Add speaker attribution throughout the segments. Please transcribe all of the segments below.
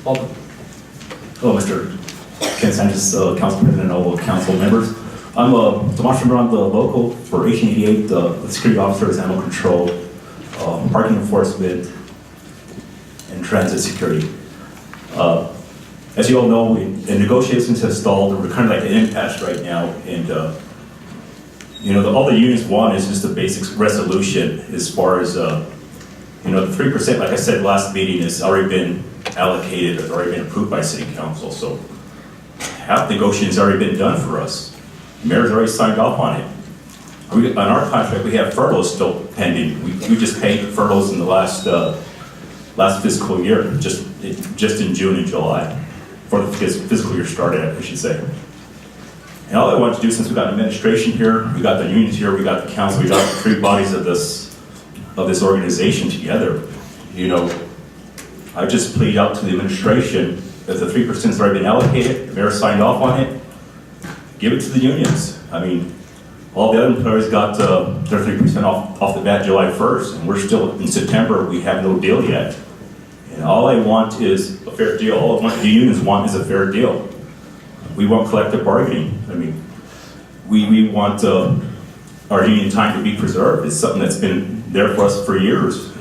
Speaker 1: Alden.
Speaker 2: Hello, Mr. Ken Sanchez, Council President and all council members. I'm a demonstrator on the local for 1888, the security officers, animal control, parking enforcement, and transit security. As you all know, the negotiations have stalled. We're kind of like an impasse right now, and all the unions want is just a basic resolution as far as the 3%. Like I said last meeting, has already been allocated, has already been approved by City Council. So half the negotiations already been done for us. The mayor's already signed off on it. On our contract, we have furloughs still pending. We just paid the furloughs in the last fiscal year, just in June and July, for the fiscal year started, I should say. And all I want to do, since we got administration here, we got the unions here, we got the council, we got the three bodies of this organization together, I just plead out to the administration that the 3% has already been allocated, the mayor signed off on it, give it to the unions. I mean, all the other employers got their 3% off the bat July 1st, and we're still in September, we have no deal yet. And all I want is a fair deal. All the unions want is a fair deal. We want collective bargaining. I mean, we want our union time to be preserved. It's something that's been there for us for years.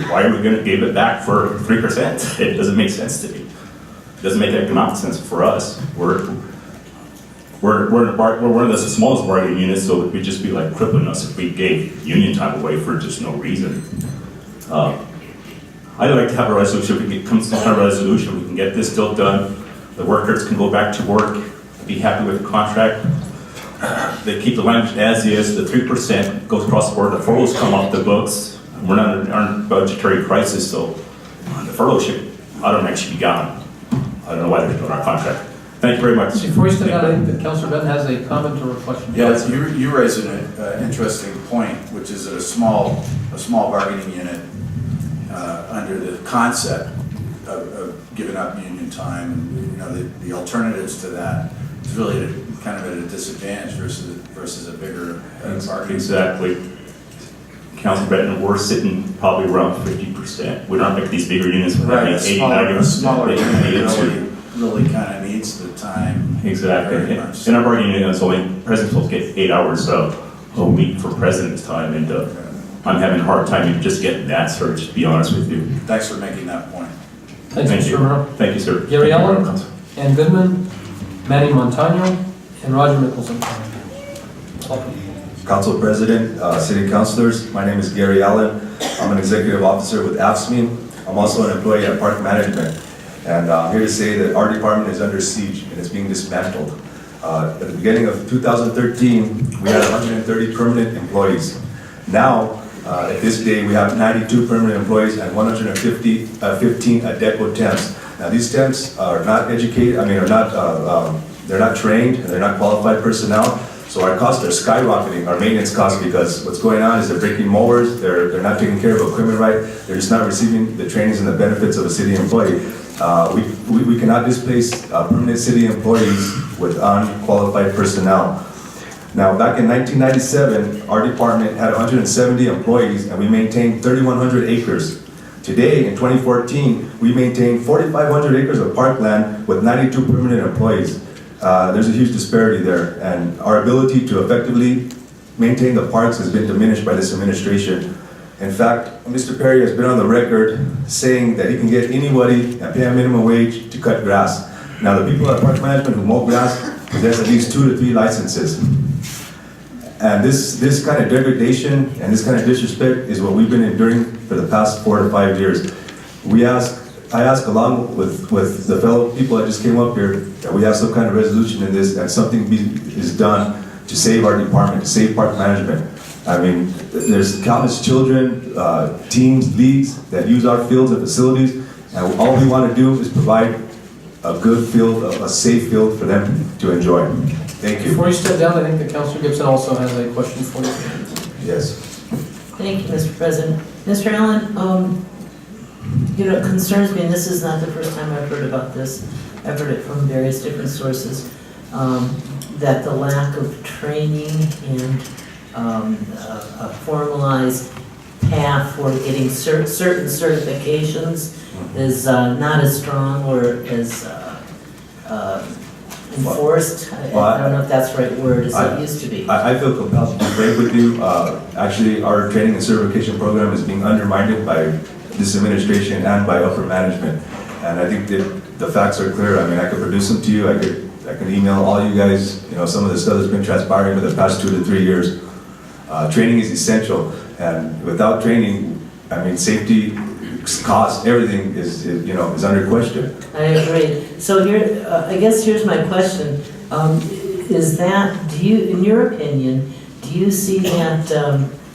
Speaker 2: Why are we going to give it back for 3%? It doesn't make sense to me. It doesn't make economic sense for us. We're one of the smallest bargaining units, so it would just be like crippling us if we gave union time away for just no reason. I'd like to have a resolution. If we can come to some kind of resolution, we can get this deal done. The workers can go back to work, be happy with the contract. They keep the language as is. The 3% goes across the board. The furloughs come off the books. We're not in a budgetary crisis, so the furlough should automatically be gone. I don't know why they're doing our contract. Thank you very much.
Speaker 1: Before you step down, I think that Councilor Benton has a comment or a question.
Speaker 3: Yes, you raise an interesting point, which is that a small bargaining unit under the concept of giving up union time, and the alternatives to that is really kind of at a disadvantage versus a bigger bargaining.
Speaker 2: Exactly. Council Benton, we're sitting probably around 50%. We don't make these bigger units.
Speaker 3: Right, a
Speaker 2: 80,
Speaker 3: smaller
Speaker 2: 90,
Speaker 3: unit really kind of needs the time.
Speaker 2: Exactly. And our bargaining unit is only, president's supposed to get 8 hours a week for president's time, and I'm having a hard time just getting that, sir, just to be honest with you.
Speaker 3: Thanks for making that point.
Speaker 1: Thank you, Mr.
Speaker 2: Thank you, sir.
Speaker 1: Gary Allen, Ann Goodman, Manny Montano, and Roger Mickelson.
Speaker 4: Council President, City Councilors, my name is Gary Allen. I'm an Executive Officer with AFSME. I'm also an employee at Park Management. And I'm here to say that our department is under siege and it's being dismantled. At the beginning of 2013, we had 130 permanent employees. Now, at this day, we have 92 permanent employees and 115 ADECO temps. Now, these temps are not educated, they're not trained and they're not qualified personnel. So our costs are skyrocketing, our maintenance costs, because what's going on is they're breaking mowers, they're not taking care of equipment right, they're just not receiving the trainings and the benefits of a city employee. We cannot displace permanent city employees with unqualified personnel. Now, back in 1997, our department had 170 employees and we maintained 3,100 acres. Today, in 2014, we maintain 4,500 acres of parkland with 92 permanent employees. There's a huge disparity there, and our ability to effectively maintain the parks has been diminished by this administration. In fact, Mr. Perry has been on the record saying that he can get anybody and pay a minimum wage to cut grass. Now, the people at Park Management who mow grass possess at least 2 to 3 licenses. And this kind of degradation and this kind of disrespect is what we've been enduring for the past 4 to 5 years. I ask along with the fellow people that just came up here that we have some kind of resolution in this and something is done to save our department, to save Park Management. I mean, there's countless children, teams, leagues that use our fields and facilities, and all we want to do is provide a good field, a safe field for them to enjoy. Thank you.
Speaker 1: Before you step down, I think that Councilor Gibson also has a question for you.
Speaker 4: Yes.
Speaker 5: Thank you, Mr. President. Mr. Allen, it concerns me, and this is not the first time I've heard about this. I've heard it from various different sources, that the lack of training and a formalized path for getting certain certifications is not as strong or as enforced. I don't know if that's the right word, as it used to be.
Speaker 4: I feel compelled to be frank with you. Actually, our training and certification program is being undermined by this administration and by upper management. And I think that the facts are clear. I mean, I could produce them to you. I could email all you guys, some of the stuff that's been transpiring for the past 2 to 3 years. Training is essential, and without training, I mean, safety, cost, everything is under question.
Speaker 5: I agree. So here, I guess here's my question. Is that, in your opinion, do you see that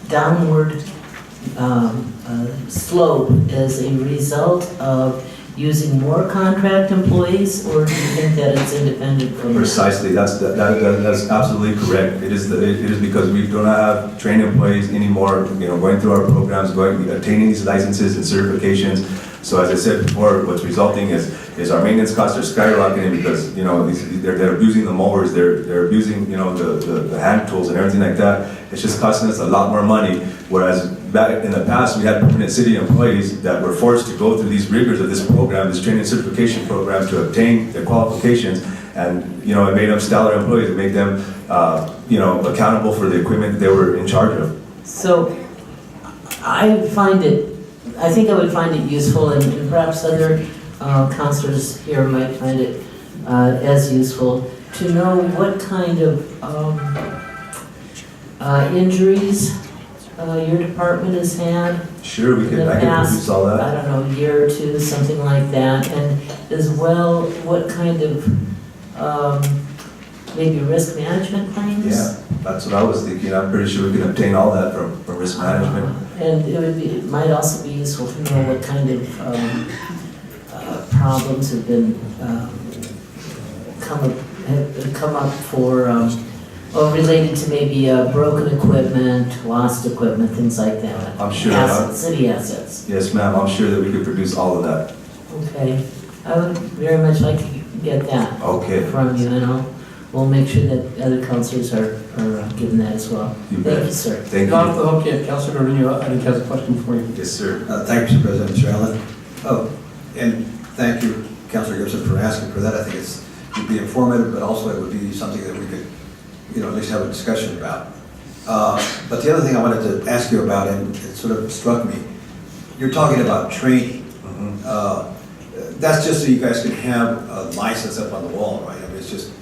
Speaker 5: downward slope as a result of using more contract employees, or do you think that it's independent from that?
Speaker 4: Precisely, that's absolutely correct. It is because we do not have trained employees anymore, going through our programs, obtaining these licenses and certifications. So as I said before, what's resulting is our maintenance costs are skyrocketing because, they're abusing the mowers, they're abusing, the hand tools and everything like that. It's just costing us a lot more money, whereas back in the past, we had permanent city employees that were forced to go through these rigors of this program, this training and certification program, to obtain their qualifications, and it made them stellar employees. It made them accountable for the equipment that they were in charge of.
Speaker 5: So I think I would find it useful, and perhaps other counselors here might find it as useful, to know what kind of injuries your department has had.
Speaker 4: Sure, I can produce all that.
Speaker 5: I don't know, a year or two, something like that, and as well, what kind of maybe risk management claims?
Speaker 4: Yeah, that's what I was thinking. I'm pretty sure we can obtain all that from risk management.
Speaker 5: And it might also be useful to know what kind of problems have been come up for, related to maybe broken equipment, lost equipment, things like that.
Speaker 4: I'm sure.
Speaker 5: City assets.
Speaker 4: Yes, ma'am. I'm sure that we could produce all of that.
Speaker 5: Okay. I would very much like to get that from you, and we'll make sure that other councilors are given that as well. Thank you, sir.
Speaker 4: Thank you.
Speaker 1: Okay, Councilor Rodriguez, I think has a question for you.
Speaker 4: Yes, sir.
Speaker 6: Thank you, Mr. President, Mr. Allen. And thank you, Councilor Gibson, for asking for that. I think it'd be informative, but also it would be something that we could, at least have a discussion about. But the other thing I wanted to ask you about, and it sort of struck me, you're talking about training. That's just so you guys can have a license up on the wall, right? I mean, it's just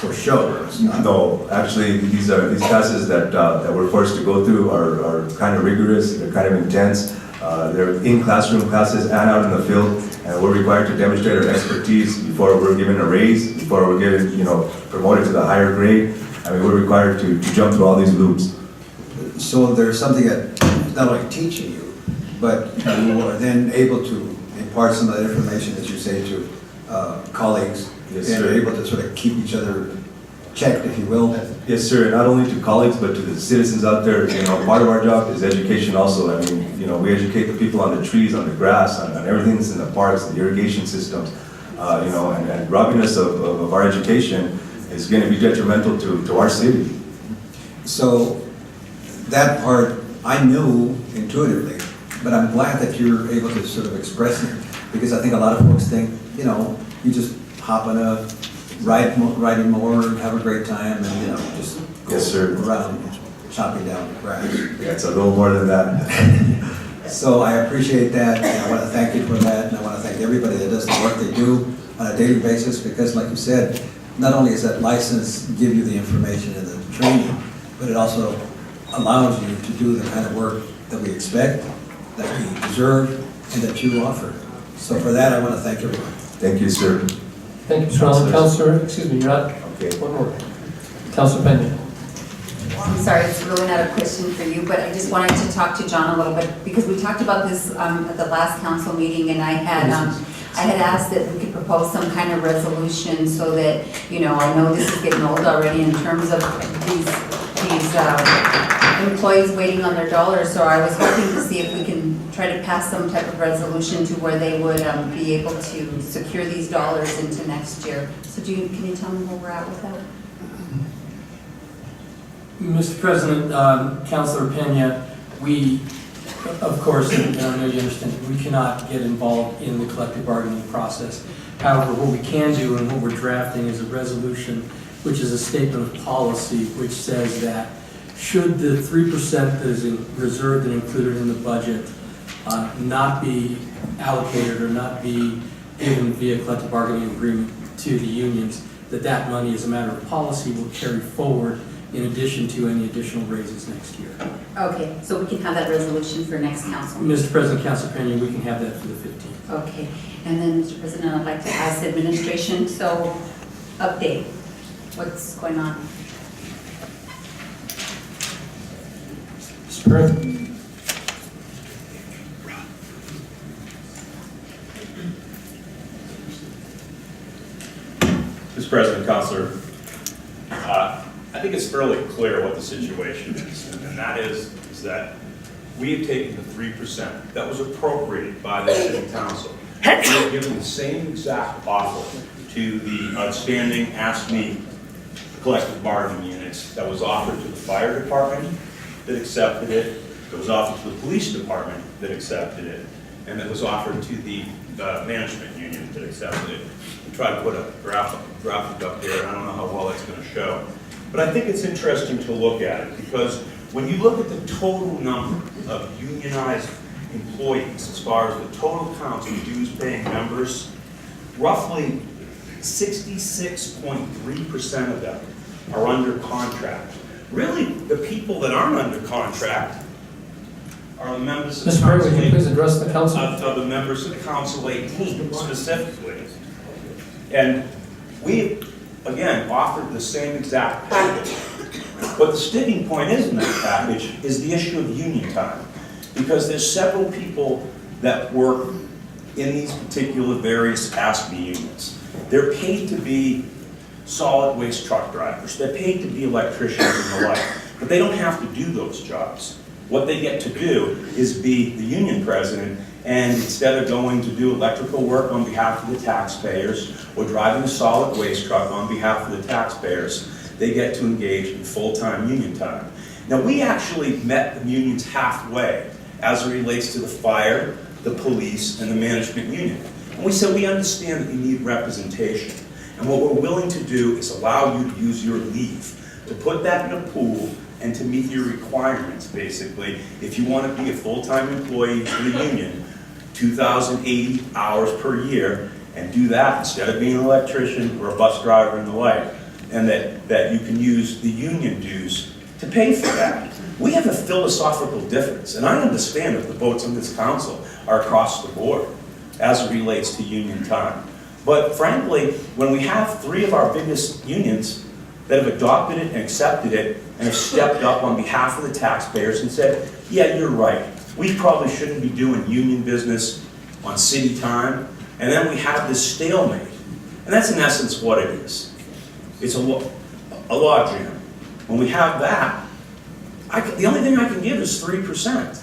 Speaker 6: for show.
Speaker 4: No, actually, these classes that we're forced to go through are kind of rigorous. They're kind of intense. They're in classroom classes and out in the field, and we're required to demonstrate our expertise before we're given a raise, before we're given, promoted to the higher grade. I mean, we're required to jump through all these loops.
Speaker 6: So there's something that is not only teaching you, but you are then able to impart some of the information that you say to colleagues.
Speaker 4: Yes,
Speaker 6: and
Speaker 4: sir.
Speaker 6: you're able to sort of keep each other checked, if you will.
Speaker 4: Yes, sir. Not only to colleagues, but to the citizens out there. Part of our job is education also. I mean, we educate the people on the trees, on the grass, on everything that's in the parks, the irrigation systems. And robbing us of our education is going to be detrimental to our city.
Speaker 6: So that part I knew intuitively, but I'm glad that you're able to sort of express it, because I think a lot of folks think, you just hop on a riding mower and have a great time and, just go
Speaker 4: Yes, sir.
Speaker 6: around chopping down the grass.
Speaker 4: Yeah, it's a little more than that.
Speaker 6: So I appreciate that, and I want to thank you for that, and I want to thank everybody that does the work they do on a daily basis, because like you said, not only does that license give you the information and the training, but it also allows you to do the kind of work that we expect, that we deserve, and that you offer. So for that, I want to thank everyone.
Speaker 4: Thank you, sir.
Speaker 1: Thank you, Mr. Allen. Councilor, excuse me, you're not?
Speaker 4: Okay.
Speaker 1: One more. Councilor Pena.
Speaker 7: I'm sorry, it's really not a question for you, but I just wanted to talk to John a little bit, because we talked about this at the last council meeting, and I had asked that we could propose some kind of resolution so that, I know this is getting old already in terms of these employees waiting on their dollars, so I was hoping to see if we can try to pass some type of resolution to where they would be able to secure these dollars into next year. So can you tell me where we're at with that?
Speaker 8: Mr. President, Councilor Pena, we
Speaker 1: Of course, and I know you understand, we cannot get involved in the collective bargaining process. However, what we can do and what we're drafting is a resolution, which is a statement of policy, which says that should the 3% that is reserved and included in the budget not be allocated or not be given via collective bargaining agreement to the unions, that money, as a matter of policy, will carry forward in addition to any additional raises next year.
Speaker 7: Okay, so we can have that resolution for next council.
Speaker 1: Mr. President, Council Pena, we can have that for the 15th.
Speaker 7: Okay, and then, Mr. President, I'd like to ask administration, so update, what's going on?
Speaker 1: Mr. President.
Speaker 8: Mr. President, Councilor, I think it's fairly clear what the situation is, and that is that we have taken the 3% that was appropriated by the city council. We have given the same exact offer to the outstanding ASME collective bargaining units that was offered to the fire department that accepted it, that was offered to the police department that accepted it, and that was offered to the management union that accepted it. We tried to put a graphic up there, and I don't know how well it's going to show. But I think it's interesting to look at it, because when you look at the total number of unionized employees, as far as the total counts of dues-paying members, roughly 66.3% of them are under contract. Really, the people that aren't under contract are the members of
Speaker 1: Mr. President, would you please address the council?
Speaker 8: of the members of the Council 18 specifically. And we, again, offered the same exact package. What the sticking point is in that package is the issue of union time. Because there's several people that work in these particular various ASME units. They're paid to be solid waste truck drivers. They're paid to be electricians and the like. But they don't have to do those jobs. What they get to do is be the union president, and instead of going to do electrical work on behalf of the taxpayers or driving a solid waste truck on behalf of the taxpayers, they get to engage in full-time union time. Now, we actually met the unions halfway as it relates to the fire, the police, and the management union. And we said we understand that you need representation. And what we're willing to do is allow you to use your leave to put that in a pool and to meet your requirements, basically. If you want to be a full-time employee for the union, 2,080 hours per year, and do that instead of being an electrician or a bus driver and the like, and that you can use the union dues to pay for that. We have a philosophical difference, and I understand that the votes on this council are across the board as it relates to union time. But frankly, when we have 3 of our biggest unions that have adopted it and accepted it and have stepped up on behalf of the taxpayers and said, yeah, you're right, we probably shouldn't be doing union business on city time, and then we have this stalemate. And that's in essence what it is. It's a logjam. When we have that, the only thing I can give is 3%.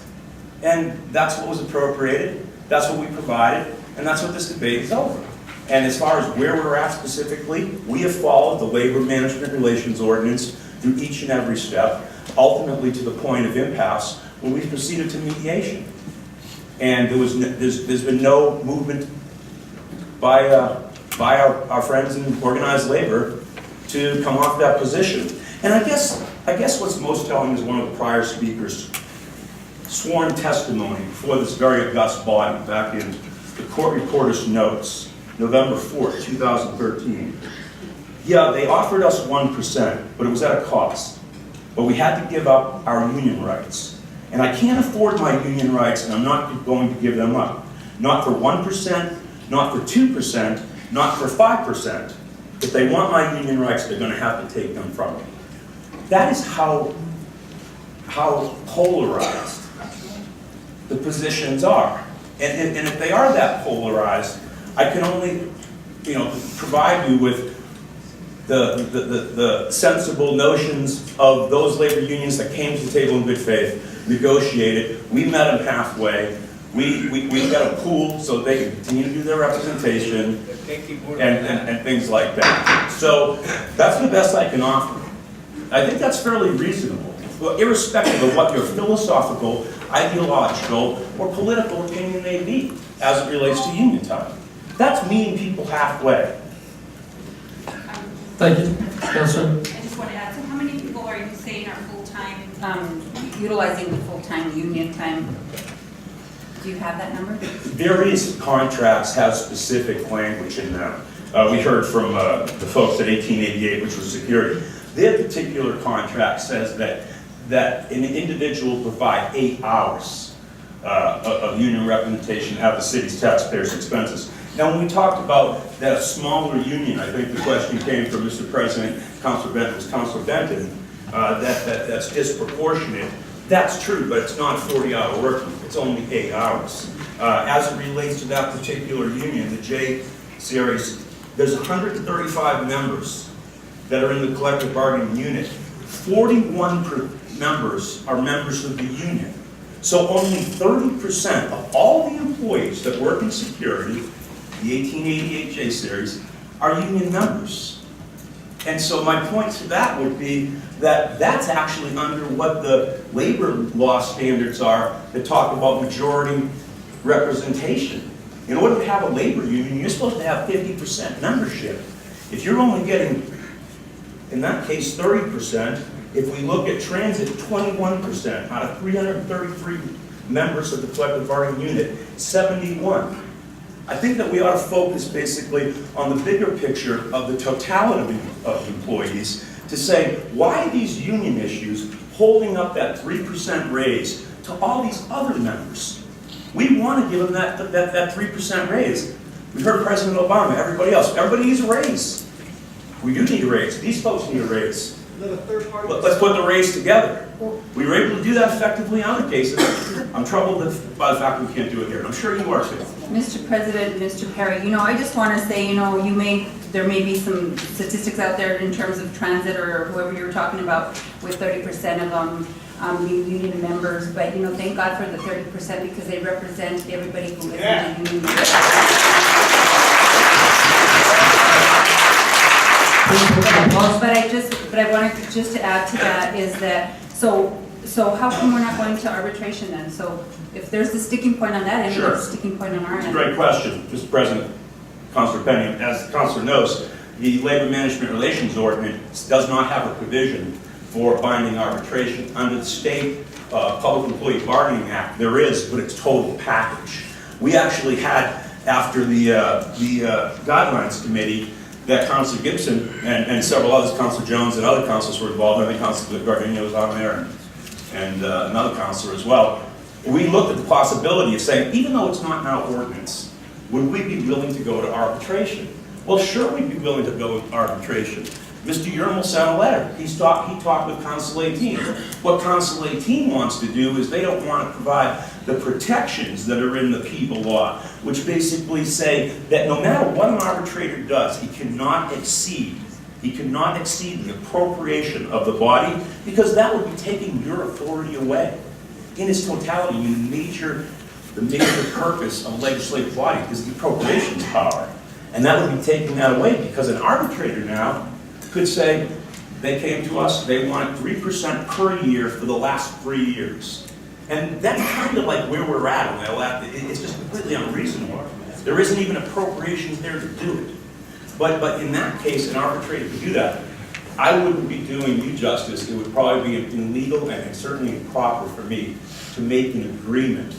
Speaker 8: And that's what was appropriated, that's what we provided, and that's what this debate is over. And as far as where we're at specifically, we have followed the Labor Management Relations Ordinance through each and every step, ultimately to the point of impasse when we proceeded to mediation. And there's been no movement by our friends in organized labor to come off that position. And I guess what's most telling is one of the prior speakers' sworn testimony before this very august body back in the court reporter's notes, November 4th, 2013. Yeah, they offered us 1%, but it was at a cost. But we had to give up our union rights. And I can't afford my union rights, and I'm not going to give them up. Not for 1%, not for 2%, not for 5%. If they want my union rights, they're going to have to take them from me. That is how polarized the positions are. And if they are that polarized, I can only, provide you with the sensible notions of those labor unions that came to the table in good faith, negotiated. We met them halfway. We got a pool so they can continue to do their representation and things like that. So that's the best I can offer. I think that's fairly reasonable. well, irrespective of what your philosophical, ideological, or political opinion may be as it relates to union time. That's meeting people halfway.
Speaker 1: Thank you. Councilor?
Speaker 9: I just want to add, so how many people are you saying are full-time, utilizing the full-time union time? Do you have that number?
Speaker 8: Various contracts have specific language in them. We heard from the folks at 1888, which was security. Their particular contract says that an individual will provide 8 hours of union representation at the city's taxpayers' expenses. Now, when we talked about that smaller union, I think the question came from Mr. President, Councilor Benton, that's disproportionate. That's true, but it's not 40-hour work week. It's only 8 hours. As it relates to that particular union, the J Series, there's 135 members that are in the collective bargaining unit. 41 members are members of the union. So only 30% of all the employees that work in security, the 1888 J Series, are union members. And so my point to that would be that that's actually under what the labor law standards are that talk about majority representation. In order to have a labor union, you're supposed to have 50% membership. If you're only getting, in that case, 30%, if we look at transit, 21% out of 333 members of the collective bargaining unit, 71. I think that we ought to focus basically on the bigger picture of the totality of employees to say, why are these union issues holding up that 3% raise to all these other members? We want to give them that 3% raise. We heard President Obama, everybody else, everybody needs a raise. We do need a raise. These folks need a raise. Let's put the raise together. We were able to do that effectively in other cases. I'm troubled by the fact we can't do it here. I'm sure you are too.
Speaker 7: Mr. President, Mr. Perry, I just want to say, there may be some statistics out there in terms of transit or whoever you were talking about with 30% of union members, but thank God for the 30% because they represent everybody who is in the union. But I wanted to add to that is that, so how come we're not going to arbitration then? So if there's a sticking point on that end,
Speaker 8: Sure.
Speaker 7: there's a sticking point on our end.
Speaker 8: Great question, Mr. President. Councilor Penny, as the Councilor knows, the Labor Management Relations Ordinance does not have a provision for binding arbitration. Under the State Public Employee Bargaining Act, there is, but it's total package. We actually had, after the Guidelines Committee, that Councilor Gibson and several others, Councilor Jones and other councilors were involved. I think Councilor Gardenia was on there and another councilor as well. We looked at the possibility of saying, even though it's not in our ordinance, would we be willing to go to arbitration? Well, sure we'd be willing to go to arbitration. Mr. Yermal sent a letter. He talked with Council 18. What Council 18 wants to do is they don't want to provide the protections that are in the People Law, which basically say that no matter what an arbitrator does, he cannot exceed the appropriation of the body, because that would be taking your authority away. In its totality, I mean, the major purpose of a legislative body is the appropriations power. And that would be taking that away, because an arbitrator now could say, they came to us, they wanted 3% per year for the last 3 years. And that's kind of like where we're at on that. It's just completely unreasonable. There isn't even appropriations there to do it. But in that case, an arbitrator could do that. I wouldn't be doing you justice. It would probably be illegal and certainly improper for me to make an agreement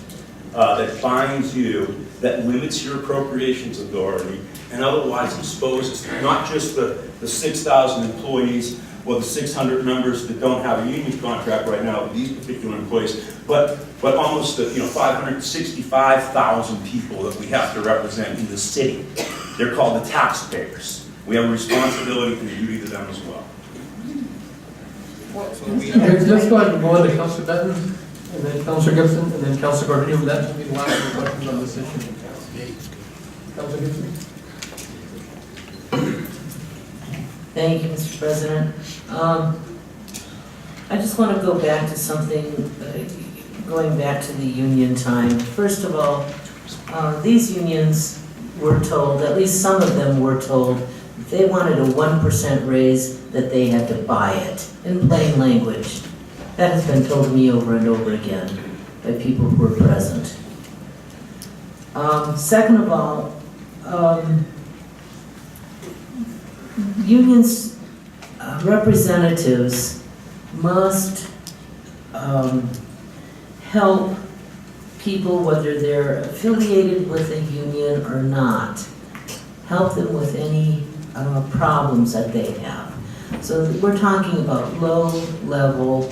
Speaker 8: that binds you, that limits your appropriations authority, and otherwise exposes not just the 6,000 employees or the 600 members that don't have a union contract right now, these particular employees, but almost 565,000 people that we have to represent in the city. They're called the taxpayers. We have a responsibility and a duty to them as well.
Speaker 1: Let's go ahead and go on to Councilor Benton, and then Councilor Gibson, and then Councilor Gardenia. That will be the last questions on this issue. Councilor Gibson.
Speaker 5: Thank you, Mr. President. I just want to go back to something, going back to the union time. First of all, these unions were told, at least some of them were told, if they wanted a 1% raise, that they had to buy it, in plain language. That has been told to me over and over again by people who were present. Second of all, unions representatives must help people, whether they're affiliated with a union or not, help them with any problems that they have. So we're talking about low-level,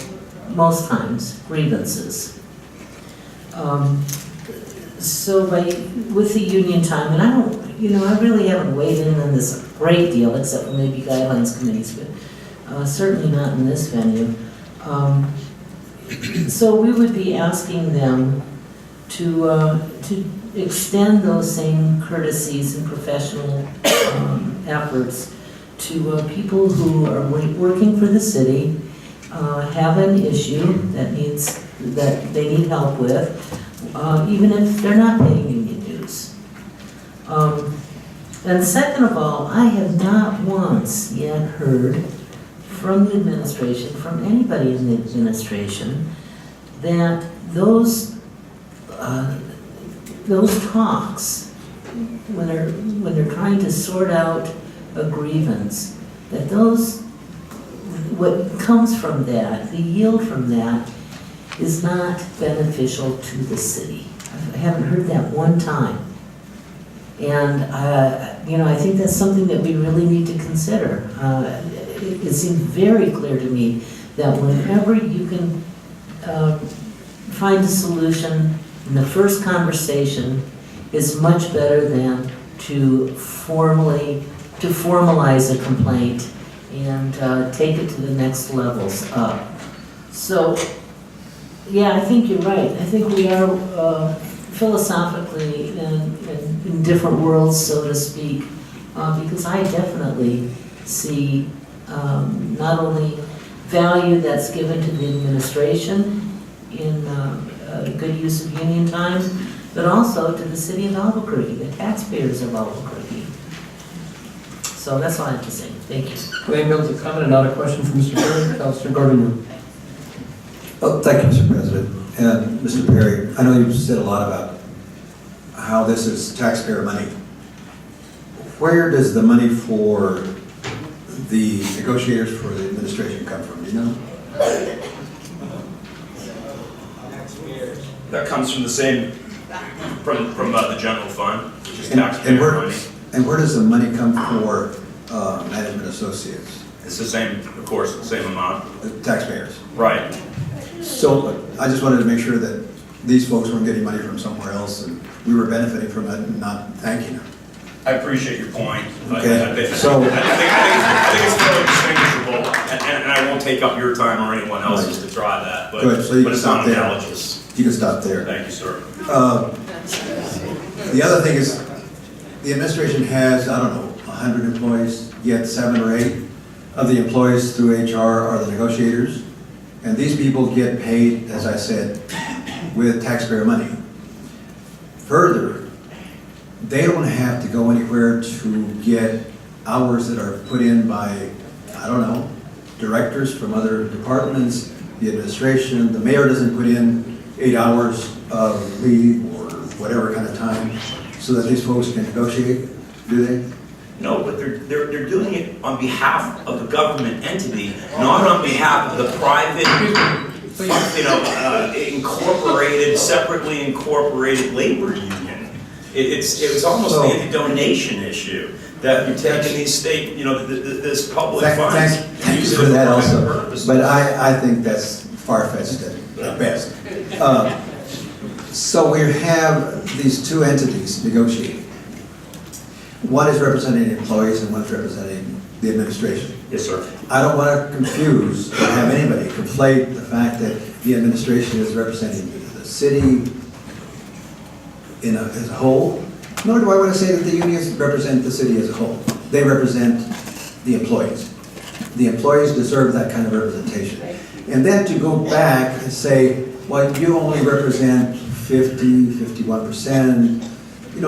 Speaker 5: most times, grievances. So with the union time, and I really haven't weighed in on this a great deal, except for maybe guidelines committees, but certainly not in this venue. So we would be asking them to extend those same courtesies and professional efforts to people who are working for the city, have an issue that they need help with, even if they're not paying union dues. And second of all, I have not once yet heard from the administration, from anybody in the administration, that those talks, when they're trying to sort out a grievance, that what comes from that, the yield from that, is not beneficial to the city. I haven't heard that one time. And, I think that's something that we really need to consider. It seems very clear to me that whenever you can find a solution in the first conversation is much better than to formalize a complaint and take it to the next levels up. So, yeah, I think you're right. I think we are philosophically in different worlds, so to speak, because I definitely see not only value that's given to the administration in good use of union time, but also to the city of Albuquerque, the taxpayers of Albuquerque. So that's all I have to say. Thank you.
Speaker 10: Wayne Mills, a comment and not a question from Mr. Perry. Councilor Gordon.
Speaker 6: Oh, thank you, Mr. President. And Mr. Perry, I know you've said a lot about how this is taxpayer money. Where does the money for the negotiators for the administration come from? Do you know?
Speaker 8: That comes from the same, from the general fund, which is taxpayer money.
Speaker 6: And where does the money come for management associates?
Speaker 8: It's the same, of course, the same amount.
Speaker 6: Taxpayers.
Speaker 8: Right.
Speaker 6: So I just wanted to make sure that these folks weren't getting money from somewhere else and we were benefiting from it and not thanking them.
Speaker 8: I appreciate your point.
Speaker 6: Okay,
Speaker 8: I think
Speaker 6: so-
Speaker 8: it's fairly distinguishable, and I won't take up your time or anyone else's to try that, but
Speaker 6: Good, so you can
Speaker 8: it's
Speaker 6: stop
Speaker 8: not
Speaker 6: there.
Speaker 8: analogous.
Speaker 6: You can stop there.
Speaker 8: Thank you, sir.
Speaker 6: The other thing is, the administration has, 100 employees, yet 7 or 8 of the employees through HR are the negotiators. And these people get paid, as I said, with taxpayer money. Further, they don't have to go anywhere to get hours that are put in by, directors from other departments, the administration. The mayor doesn't put in 8 hours of leave or whatever kind of time so that these folks can negotiate, do they?
Speaker 8: No, but they're doing it on behalf of the government entity, not on behalf of the private, separately incorporated labor union. It's almost
Speaker 6: So-
Speaker 8: the anti-donation issue, that you're taking these state, this public funds.
Speaker 6: Thank you for that also, but I think that's far-fetched at best. So we have these two entities negotiating. One is representing employees and one is representing the administration.
Speaker 8: Yes, sir.
Speaker 6: I don't want to confuse or have anybody conflate the fact that the administration is representing the city as a whole, nor do I want to say that the unions represent the city as a whole. They represent the employees. The employees deserve that kind of representation. And then to go back and say, well, you only represent 50, 51%,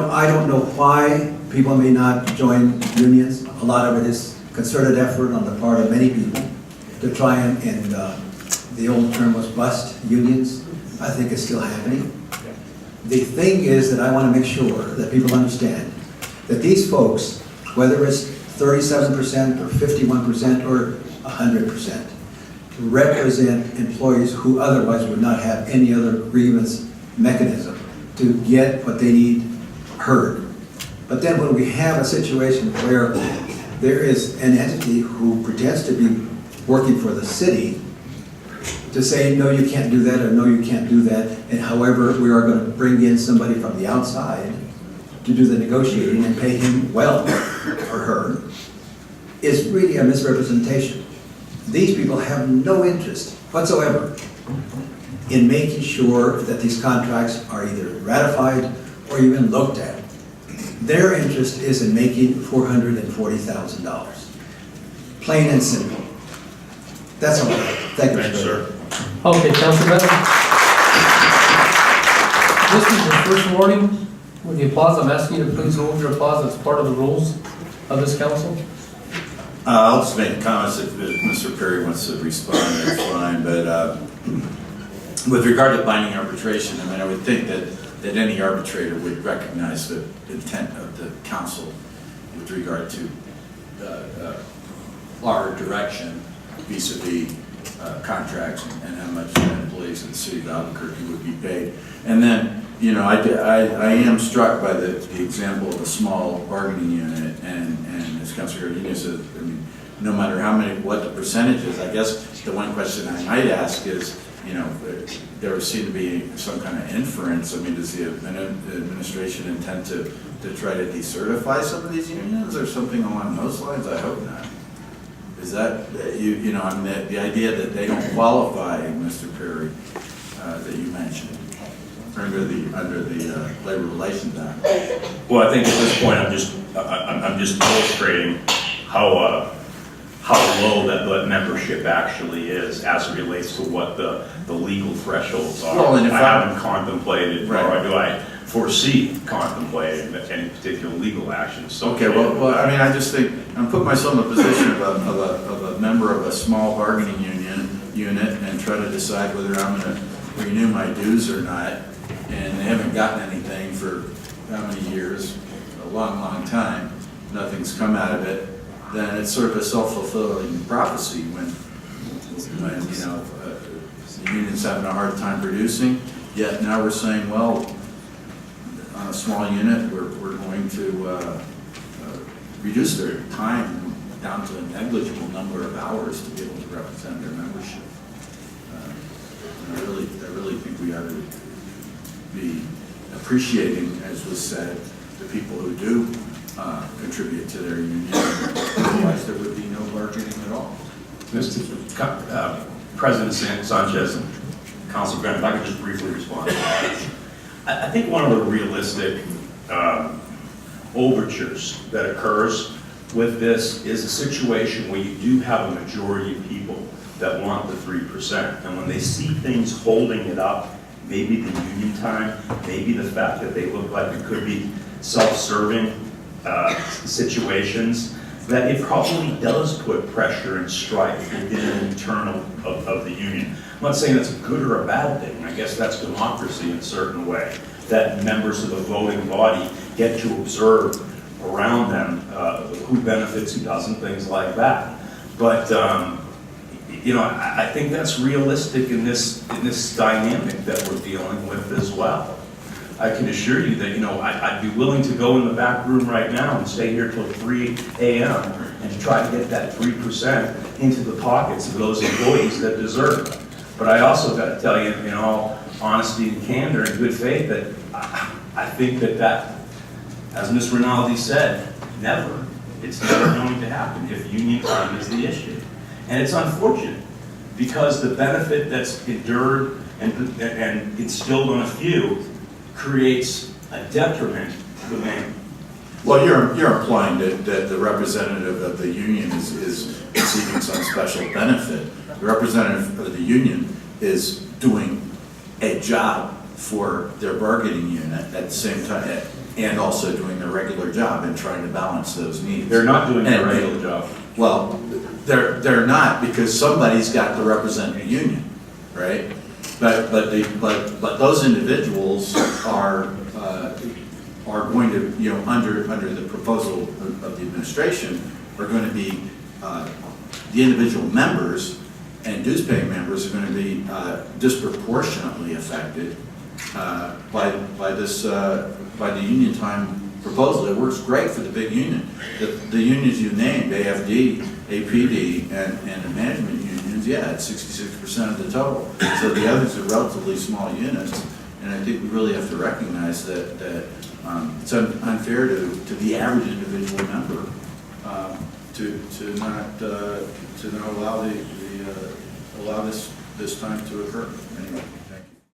Speaker 6: I don't know why people may not join unions. A lot of it is concerted effort on the part of many people to try and the old term was bust unions. I think it's still happening. The thing is that I want to make sure that people understand that these folks, whether it's 37% or 51% or 100%, represent employees who otherwise would not have any other grievance mechanism to get what they need heard. But then when we have a situation where there is an entity who pretends to be working for the city to say, no, you can't do that, or no, you can't do that, and however, we are going to bring in somebody from the outside to do the negotiating and pay him well, or her, is really a misrepresentation. These people have no interest whatsoever in making sure that these contracts are either ratified or even looked at. Their interest is in making $440,000. Plain and simple. That's all I have. Thank you,
Speaker 8: Thanks,
Speaker 6: sir.
Speaker 10: Okay, Councilor Bennett. This is your first warning with the applause. I'm asking you to please hold your applause as part of the rules of this council.
Speaker 3: I'll just make comments if Mr. Perry wants to respond, that's fine, but with regard to binding arbitration, I mean, I would think that any arbitrator would recognize the intent of the council with regard to our direction vis-a-vis contracts and how much employees in the city of Albuquerque would be paid. And then, you know, I am struck by the example of a small bargaining unit, and as Councilor Gardenia said, I mean, no matter what the percentage is, I guess the one question I might ask is, you know, there would seem to be some kind of inference. I mean, does the administration intend to try to decertify some of these unions or something along those lines? I hope not. Is that, you know, I mean, the idea that they don't qualify, Mr. Perry, that you mentioned, under the Labor Relations Act?
Speaker 8: Well, I think at this point, I'm just illustrating how low that membership actually is as it relates to what the legal thresholds are.
Speaker 3: Well, and if
Speaker 8: I haven't contemplated,
Speaker 3: right,
Speaker 8: or do I foresee contemplating any particular legal actions?
Speaker 3: Okay, well, I mean, I just think, I'm putting myself in a position of a member of a small bargaining unit and try to decide whether I'm going to renew my dues or not, and they haven't gotten anything for how many years, a long time, nothing's come out of it, then it's sort of a self-fulfilling prophecy when you know, the union's having a hard time producing, yet now we're saying, well, on a small unit, we're going to reduce their time down to a negligible number of hours to be able to represent their membership. And I really think we ought to be appreciating, as was said, the people who do contribute to their union. Otherwise, there would be no bargaining at all.
Speaker 8: Mr. President Sanchez and Council Grant, if I could just briefly respond to that. I think one of the realistic overtures that occurs with this is a situation where you do have a majority of people that want the 3%, and when they see things holding it up, maybe the union time, maybe the fact that they look like it could be self-serving situations, that it probably does put pressure and strife within an internal of the union. I'm not saying that's a good or a bad thing. I guess that's democracy in a certain way, that members of the voting body get to observe around them who benefits, who doesn't, things like that. But you know, I think that's realistic in this dynamic that we're dealing with as well. I can assure you that, you know, I'd be willing to go in the back room right now and stay here till 3 a.m. and to try to get that 3% into the pockets of those employees that deserve it. But I also got to tell you, in all honesty and candor and good faith, that I think that, as Ms. Rinaldi said, it's never going to happen if union time is the issue. And it's unfortunate, because the benefit that's endured and instilled on a few creates a detriment to the many.
Speaker 3: Well, you're implying that the representative of the union is receiving some special benefit. The representative of the union is doing a job for their bargaining unit at the same time, and also doing their regular job and trying to balance those needs.
Speaker 8: They're not doing their regular job.
Speaker 3: Well, they're not, because somebody's got to represent the union. right? But those individuals are going to, you know, under the proposal of the administration, are going to be, the individual members and dues-paying members are going to be disproportionately affected by the union time proposal. It works great for the big union. The unions you named, AFD, APD, and the management unions, yeah, it's 66% of the total. So the others are relatively small units, and I think we really have to recognize that it's unfair to the average individual member to not allow allow this time to occur. Anyway.